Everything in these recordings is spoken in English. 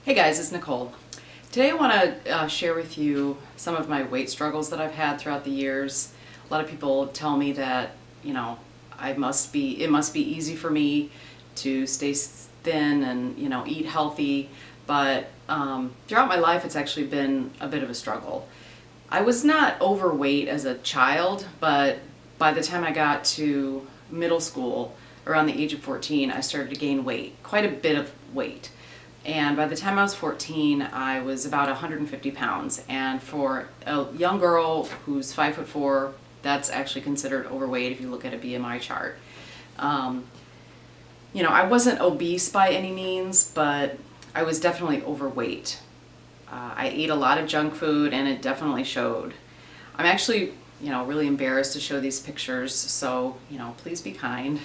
Hey guys, it's Nicole. Today I want to share with you some of my weight struggles that I've had throughout the years. A lot of people tell me that, it must be easy for me to stay thin and, eat healthy, but throughout my life it's actually been a bit of a struggle. I was not overweight as a child, but by the time I got to middle school, around the age of 14, I started to gain weight, quite a bit of weight. And by the time I was 14, I was about 150 pounds. And for a young girl who's 5'4", that's actually considered overweight if you look at a BMI chart. I wasn't obese by any means, but I was definitely overweight. I ate a lot of junk food and it definitely showed. I'm actually, really embarrassed to show these pictures, so, please be kind.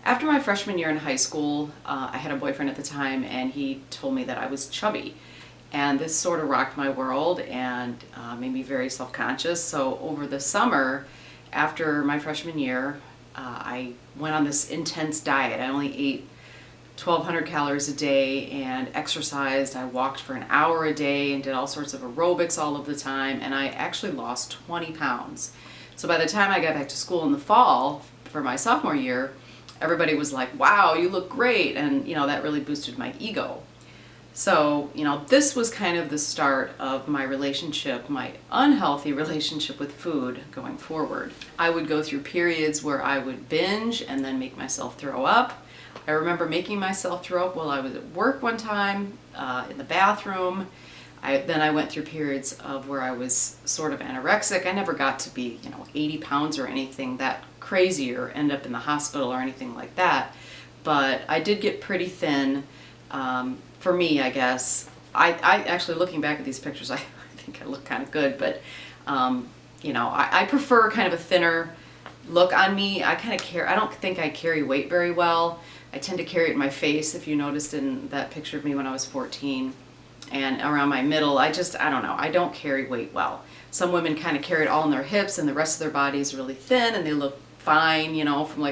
After my freshman year in high school, I had a boyfriend at the time and he told me that I was chubby. And this sort of rocked my world and made me very self-conscious. So over the summer, after my freshman year, I went on this intense diet. I only ate 1,200 calories a day and exercised. I walked for an hour a day and did all sorts of aerobics all of the time, and I actually lost 20 pounds. So by the time I got back to school in the fall for my sophomore year, everybody was like, wow, you look great, and that really boosted my ego. So, this was kind of the start of my relationship, my unhealthy relationship with food going forward. I would go through periods where I would binge and then make myself throw up. I remember making myself throw up while I was at work one time, in the bathroom. Then I went through periods of where I was sort of anorexic. I never got to be, 80 pounds or anything that crazy or end up in the hospital or anything like that. But I did get pretty thin, for me, I guess. I actually, looking back at these pictures, I think I look kind of good, but, I prefer kind of a thinner look on me. I don't think I carry weight very well. I tend to carry it in my face, if you noticed in that picture of me when I was 14. And around my middle, I don't know, I don't carry weight well. Some women kind of carry it all in their hips and the rest of their body is really thin and they look fine, from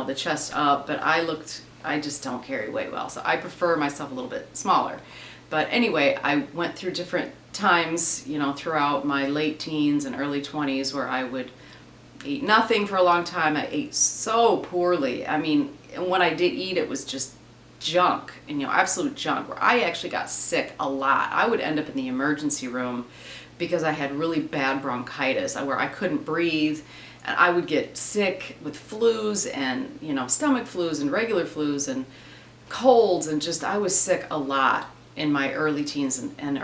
the chest up, but I just don't carry weight well. So I prefer myself a little bit smaller. But anyway, I went through different times, throughout my late teens and early 20s where I would eat nothing for a long time. I ate so poorly. I mean, and when I did eat, it was just junk, and absolute junk, where I actually got sick a lot. I would end up in the emergency room because I had really bad bronchitis where I couldn't breathe, and I would get sick with flus and stomach flus and regular flus and colds, and I was sick a lot in my early teens in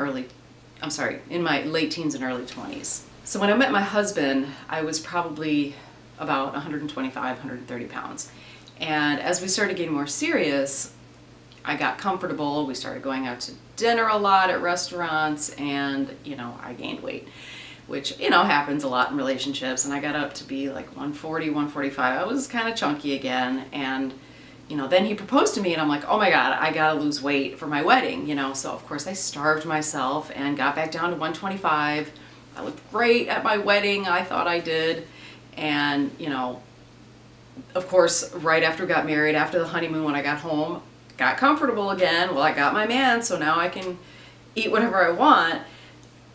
my late teens and early 20s. So when I met my husband, I was probably about 125, 130 pounds. And as we started getting more serious, I got comfortable. We started going out to dinner a lot at restaurants, and I gained weight, which happens a lot in relationships. And I got up to be like 140, 145. I was kind of chunky again, and then he proposed to me, and I'm like, oh my God, I gotta lose weight for my wedding. So of course I starved myself and got back down to 125. I looked great at my wedding, I thought I did, and of course, right after we got married, after the honeymoon, when I got home, got comfortable again. Well, I got my man, so now I can eat whatever I want.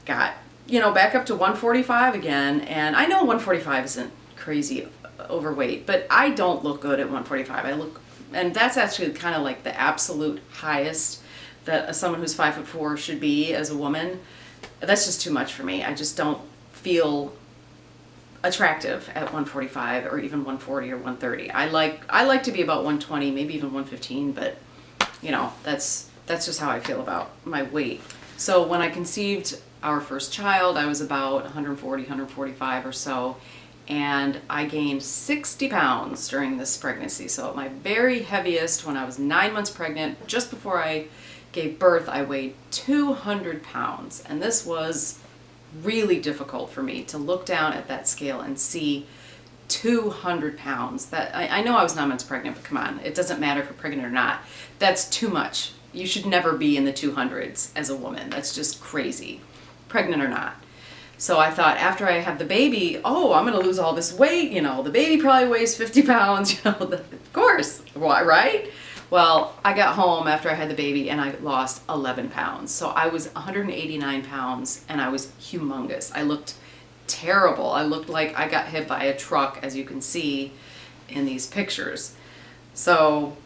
Got, back up to 145 again. And I know 145 isn't crazy overweight, but I don't look good at 145. And that's actually kind of like the absolute highest that someone who's 5'4" should be as a woman. That's just too much for me. I just don't feel attractive at 145 or even 140 or 130. I like to be about 120, maybe even 115, but that's just how I feel about my weight. So when I conceived our first child, I was about 140, 145 or so, and I gained 60 pounds during this pregnancy. So at my very heaviest, when I was 9 months pregnant, just before I gave birth, I weighed 200 pounds, and this was really difficult for me to look down at that scale and see 200 pounds. That I know I was 9 months pregnant, but come on, it doesn't matter if you're pregnant or not. That's too much. You should never be in the 200s as a woman. That's just crazy, pregnant or not. So I thought after I have the baby, oh, I'm gonna lose all this weight, the baby probably weighs 50 pounds, of course, right? Well, I got home after I had the baby and I lost 11 pounds. So I was 189 pounds and I was humongous. I looked terrible. I looked like I got hit by a truck, as you can see in these pictures. So,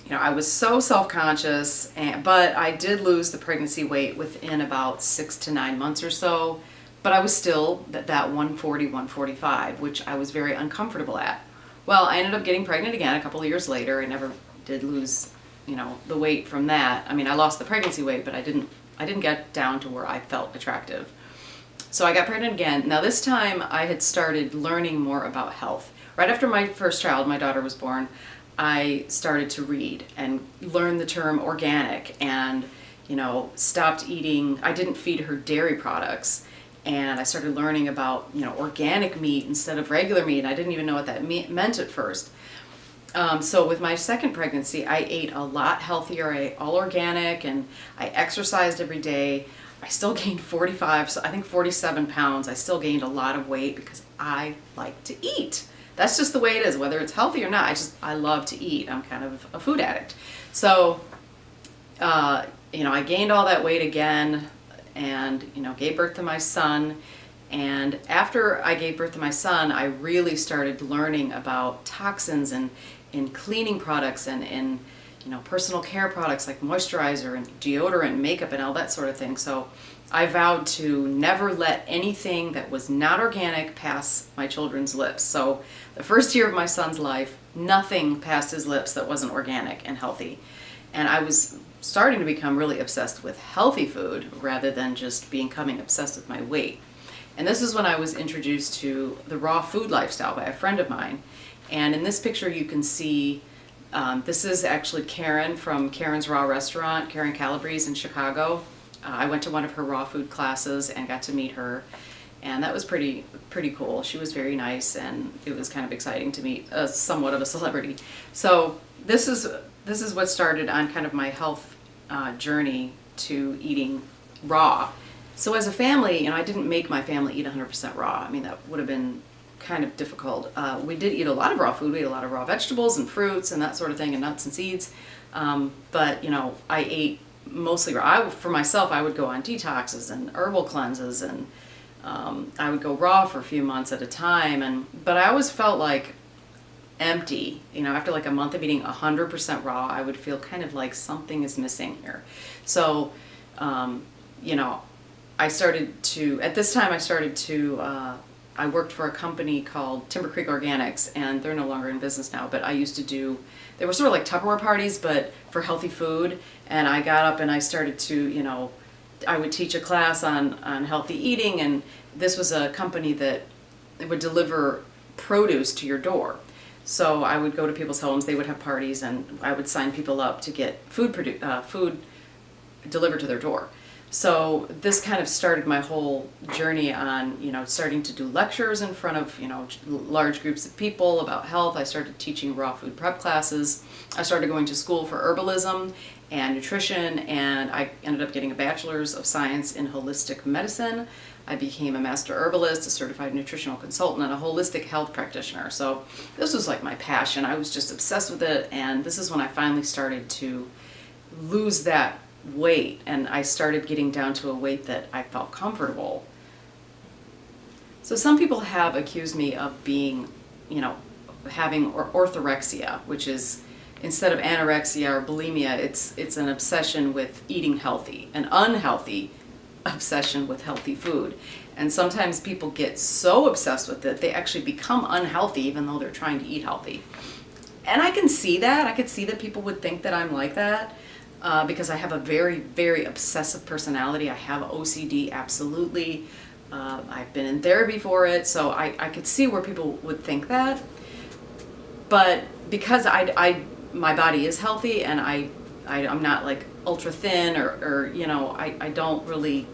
you know, I was so self-conscious, but I did lose the pregnancy weight within about 6 to 9 months or so. But I was still that 140, 145, which I was very uncomfortable at. Well, I ended up getting pregnant again a couple of years later. I never did lose, you know, the weight from that. I mean, I lost the pregnancy weight, but I didn't get down to where I felt attractive. So I got pregnant again. Now this time I had started learning more about health. Right after my first child, my daughter, was born, I started to read and learn the term organic and, you know, stopped eating. I didn't feed her dairy products. And I started learning about, you know, organic meat instead of regular meat. I didn't even know what that meant at first. So with my second pregnancy, I ate a lot healthier. I ate all organic and I exercised every day. I still gained 45, so I think 47 pounds. I still gained a lot of weight because I like to eat. That's just the way it is, whether it's healthy or not. I love to eat. I'm kind of a food addict. So, you know, I gained all that weight again and, you know, gave birth to my son. And after I gave birth to my son, I really started learning about toxins and in cleaning products and in, you know, personal care products like moisturizer and deodorant, makeup and all that sort of thing. So I vowed to never let anything that was not organic pass my children's lips. So the first year of my son's life, nothing passed his lips that wasn't organic and healthy. And I was starting to become really obsessed with healthy food rather than just becoming obsessed with my weight. And this is when I was introduced to the raw food lifestyle by a friend of mine. And in this picture you can see, this is actually Karen from Karen's Raw Restaurant, Karen Calabrese in Chicago. I went to one of her raw food classes and got to meet her. And that was pretty cool. She was very nice and it was kind of exciting to meet somewhat of a celebrity. So this is what started on kind of my health journey to eating raw. So as a family, you know, I didn't make my family eat 100% raw. I mean, that would have been kind of difficult. We did eat a lot of raw food. We ate a lot of raw vegetables and fruits and that sort of thing, and nuts and seeds. But, you know, I ate mostly raw. For myself, I would go on detoxes and herbal cleanses, and I would go raw for a few months at a time. But I always felt like empty. You know, after like a month of eating 100% raw, I would feel kind of like something is missing here. So, you know, at this time I worked for a company called Timber Creek Organics, and they're no longer in business now, but I used to they were sort of like Tupperware parties, but for healthy food. And I got up and I started to, you know, I would teach a class on healthy eating, and this was a company that would deliver produce to your door. So I would go to people's homes, they would have parties, and I would sign people up to get food delivered to their door. So this kind of started my whole journey on, you know, starting to do lectures in front of, you know, large groups of people about health. I started teaching raw food prep classes. I started going to school for herbalism and nutrition, and I ended up getting a bachelor's of science in holistic medicine. I became a master herbalist, a certified nutritional consultant, and a holistic health practitioner. So this was like my passion. I was just obsessed with it, and this is when I finally started to lose that weight, and I started getting down to a weight that I felt comfortable. So some people have accused me of being, you know, having orthorexia, which is, instead of anorexia or bulimia, it's an obsession with eating healthy, an unhealthy obsession with healthy food. And sometimes people get so obsessed with it, they actually become unhealthy even though they're trying to eat healthy. And I can see that. I could see that people would think that I'm like that. Because I have a very, very obsessive personality. I have OCD, absolutely. I've been in therapy for it, so I could see where people would think that. But because my body is healthy, and I'm not like ultra thin or you know, I don't really,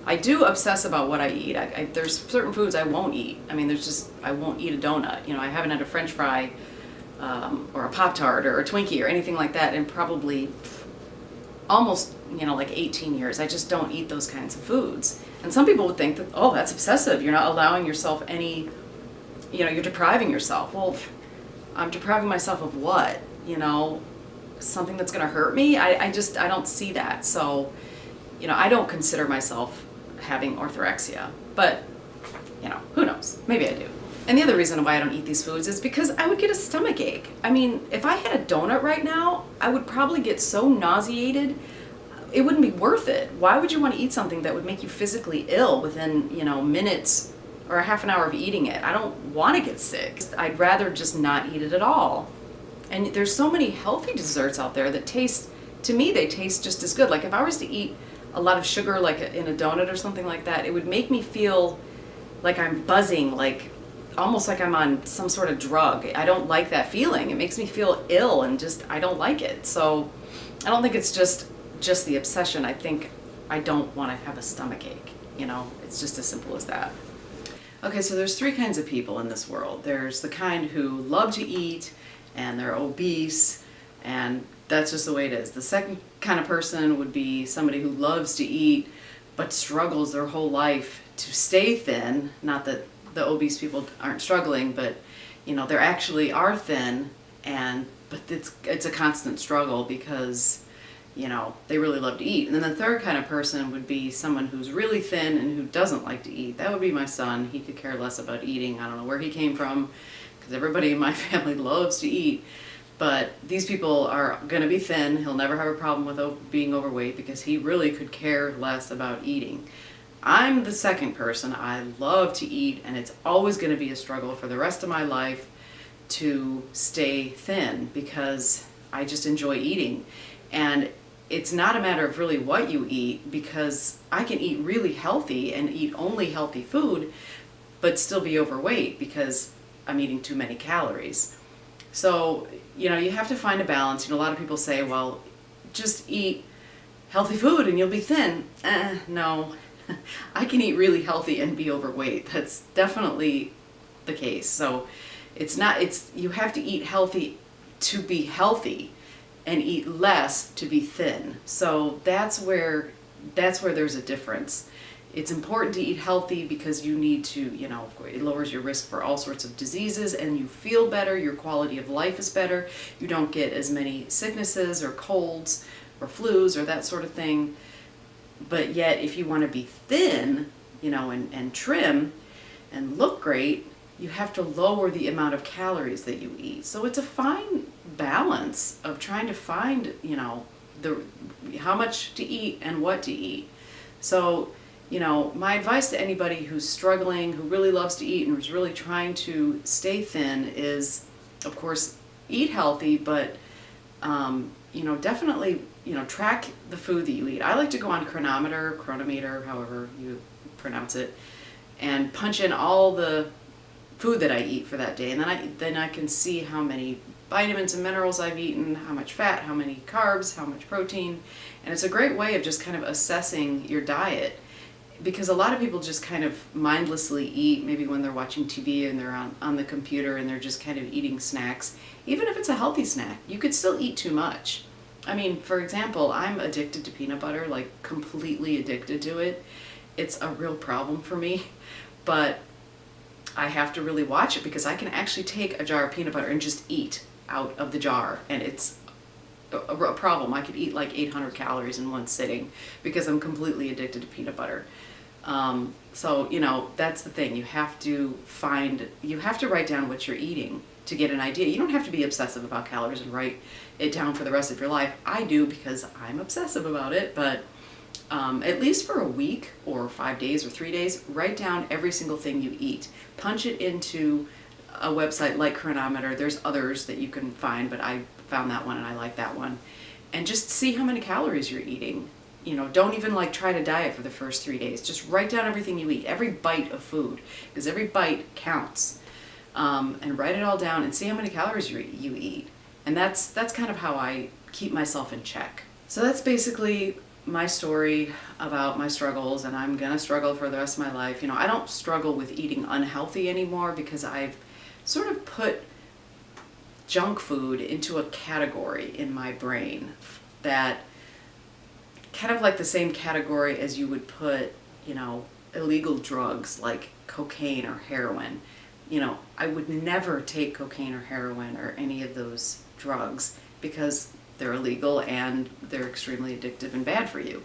I do obsess about what I eat. There's certain foods I won't eat. I mean, I won't eat a donut. You know, I haven't had a French fry or a Pop-Tart or a Twinkie or anything like that in probably almost, you know, like 18 years. I just don't eat those kinds of foods. And some people would think that, oh, that's obsessive. You're not allowing yourself any, you know, you're depriving yourself. Well, I'm depriving myself of what? you know, something that's going to hurt me. I don't see that. So, you know, I don't consider myself having orthorexia, but, you know, who knows? Maybe I do. And the other reason why I don't eat these foods is because I would get a stomach ache. I mean, if I had a donut right now, I would probably get so nauseated, it wouldn't be worth it. Why would you want to eat something that would make you physically ill within, you know, minutes or a half an hour of eating it? I don't want to get sick. I'd rather just not eat it at all. And there's so many healthy desserts out there that taste, to me, they taste just as good. Like if I was to eat a lot of sugar like in a donut or something like that, it would make me feel like I'm buzzing, like almost like I'm on some sort of drug. I don't like that feeling. It makes me feel ill and just, I don't like it. So I don't think it's just the obsession. I think I don't want to have a stomach ache. You know, it's just as simple as that. Okay, so there's three kinds of people in this world. There's the kind who love to eat and they're obese, and that's just the way it is. The second kind of person would be somebody who loves to eat but struggles their whole life to stay thin. Not that the obese people aren't struggling, but you know, they actually are thin, but it's a constant struggle because, you know, they really love to eat. And then the third kind of person would be someone who's really thin and who doesn't like to eat. That would be my son. He could care less about eating. I don't know where he came from, because everybody in my family loves to eat. But these people are going to be thin. He'll never have a problem with being overweight because he really could care less about eating. I'm the second person. I love to eat, and it's always going to be a struggle for the rest of my life to stay thin because I just enjoy eating. And it's not a matter of really what you eat, because I can eat really healthy and eat only healthy food but still be overweight because I'm eating too many calories. So, you know, you have to find a balance. You know, a lot of people say, well, just eat healthy food and you'll be thin. No. I can eat really healthy and be overweight. That's definitely the case. So you have to eat healthy to be healthy and eat less to be thin. So that's where there's a difference. It's important to eat healthy because you need to, you know, it lowers your risk for all sorts of diseases and you feel better, your quality of life is better, you don't get as many sicknesses or colds or flus or that sort of thing. But yet, if you want to be thin, you know, and trim and look great, you have to lower the amount of calories that you eat. So it's a fine balance of trying to find, you know, how much to eat and what to eat. So, you know, my advice to anybody who's struggling, who really loves to eat and who's really trying to stay thin is, of course, eat healthy, but, you know, definitely, you know, track the food that you eat. I like to go on Cronometer, however you pronounce it, and punch in all the food that I eat for that day, and then I can see how many vitamins and minerals I've eaten, how much fat, how many carbs, how much protein, and it's a great way of just kind of assessing your diet, because a lot of people just kind of mindlessly eat, maybe when they're watching TV and they're on the computer and they're just kind of eating snacks. Even if it's a healthy snack, you could still eat too much. I mean, for example, I'm addicted to peanut butter, like completely addicted to it. It's a real problem for me, but I have to really watch it because I can actually take a jar of peanut butter and just eat out of the jar, and it's a problem. I could eat like 800 calories in one sitting because I'm completely addicted to peanut butter. So, you know, that's the thing. You have to write down what you're eating to get an idea. You don't have to be obsessive about calories and write it down for the rest of your life. I do because I'm obsessive about it, but at least for a week or 5 days or 3 days, write down every single thing you eat. Punch it into a website like Cronometer. There's others that you can find, but I found that one and I like that one. And just see how many calories you're eating. You know, don't even like try to diet for the first 3 days. Just write down everything you eat, every bite of food, because every bite counts. And write it all down and see how many calories you eat. And that's kind of how I keep myself in check. So that's basically my story about my struggles, and I'm gonna struggle for the rest of my life. You know, I don't struggle with eating unhealthy anymore because I've sort of put junk food into a category in my brain that kind of like the same category as you would put, you know, illegal drugs like cocaine or heroin. You know, I would never take cocaine or heroin or any of those drugs because they're illegal and they're extremely addictive and bad for you.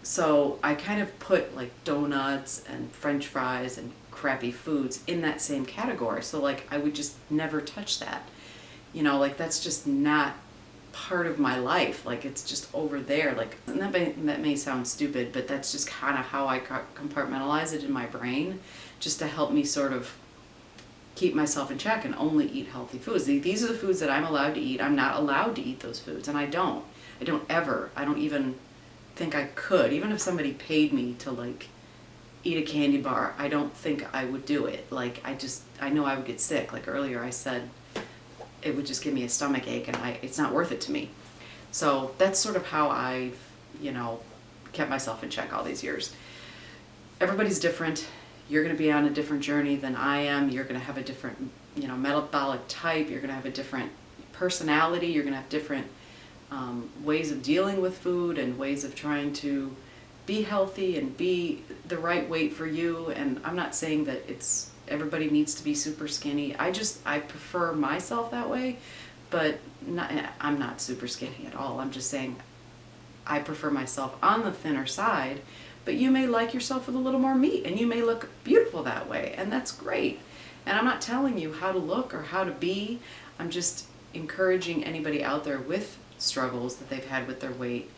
So I kind of put like donuts and French fries and crappy foods in that same category. So like I would just never touch that. You know, like that's just not part of my life. Like it's just over there. Like, and that may sound stupid, but that's just kind of how I compartmentalize it in my brain, just to help me sort of keep myself in check and only eat healthy foods. These are the foods that I'm allowed to eat. I'm not allowed to eat those foods, and I don't ever. I don't even think I could. Even if somebody paid me to like eat a candy bar, I don't think I would do it. Like I know I would get sick. Like earlier I said, it would just give me a stomach ache, and it's not worth it to me. So that's sort of how I've, you know, kept myself in check all these years. Everybody's different. You're going to be on a different journey than I am. You're going to have a different, you know, metabolic type. You're going to have a different personality. You're going to have different ways of dealing with food and ways of trying to be healthy and be the right weight for you. And I'm not saying that everybody needs to be super skinny. I prefer myself that way, but I'm not super skinny at all. I'm just saying I prefer myself on the thinner side. But you may like yourself with a little more meat, and you may look beautiful that way, and that's great. And I'm not telling you how to look or how to be. I'm just encouraging anybody out there with struggles that they've had with their weight,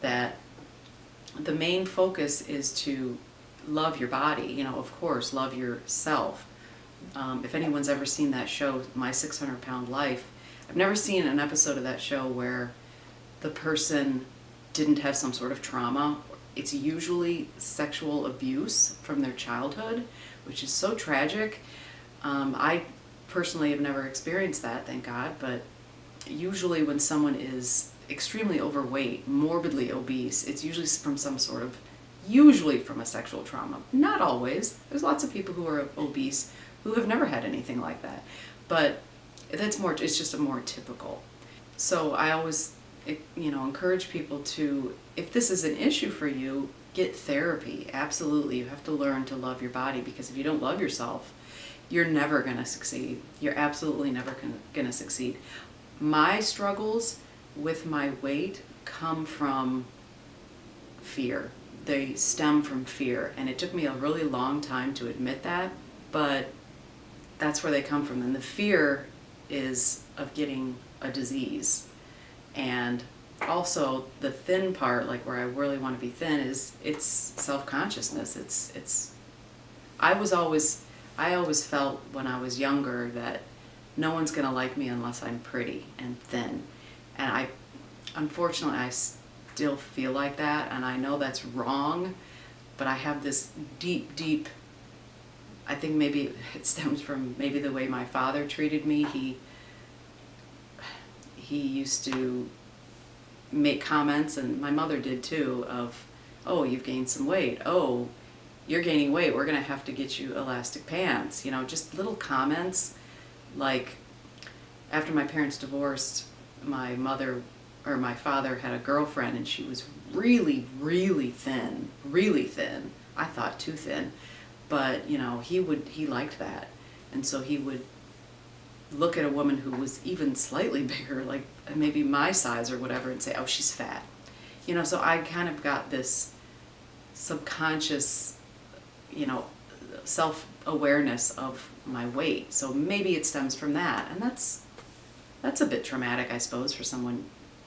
that the main focus is to love your body. You know, of course, love yourself. If anyone's ever seen that show, My 600 Pound Life, I've never seen an episode of that show where the person didn't have some sort of trauma. It's usually sexual abuse from their childhood, which is so tragic. I personally have never experienced that, thank God, but usually when someone is extremely overweight, morbidly obese, it's usually from a sexual trauma. Not always. There's lots of people who are obese who have never had anything like that, but it's just a more typical. So I always, you know, encourage people to, if this is an issue for you, get therapy. Absolutely. You have to learn to love your body, because if you don't love yourself, you're never going to succeed. You're absolutely never going to succeed. My struggles with my weight come from fear. They stem from fear, and it took me a really long time to admit that, but that's where they come from. And the fear is of getting a disease. And also the thin part, like where I really want to be thin, it's self-consciousness. I always felt when I was younger that no one's going to like me unless I'm pretty and thin. And unfortunately, I still feel like that, and I know that's wrong, but I have this deep, I think maybe it stems from maybe the way my father treated me. He used to make comments, and my mother did too, of, oh, you've gained some weight. Oh, you're gaining weight. We're going to have to get you elastic pants. You know, just little comments. Like, after my parents divorced, my father had a girlfriend, and she was really, really thin. Really thin. I thought too thin. But, you know, he liked that. And so he would look at a woman who was even slightly bigger, like maybe my size or whatever, and say, oh, she's fat. You know, so I kind of got this subconscious, you know, self-awareness of my weight. So maybe it stems from that. And that's a bit traumatic, I suppose, for someone,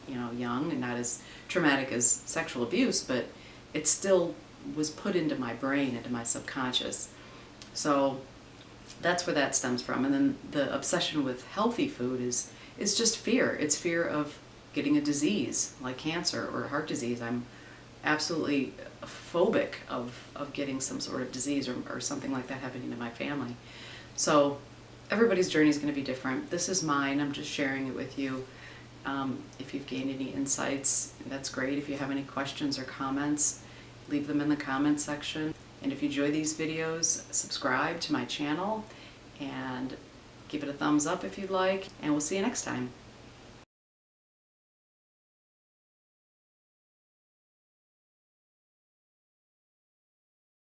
you know, young, and not as traumatic as sexual abuse, but it still was put into my brain, into my subconscious. So that's where that stems from. And then the obsession with healthy food is just fear. It's fear of getting a disease like cancer or heart disease. I'm absolutely phobic of getting some sort of disease or something like that happening to my family. So everybody's journey is going to be different. This is mine. I'm just sharing it with you. If you've gained any insights, that's great. If you have any questions or comments, leave them in the comments section. And if you enjoy these videos, subscribe to my channel and give it a thumbs up if you'd like. And we'll see you next time.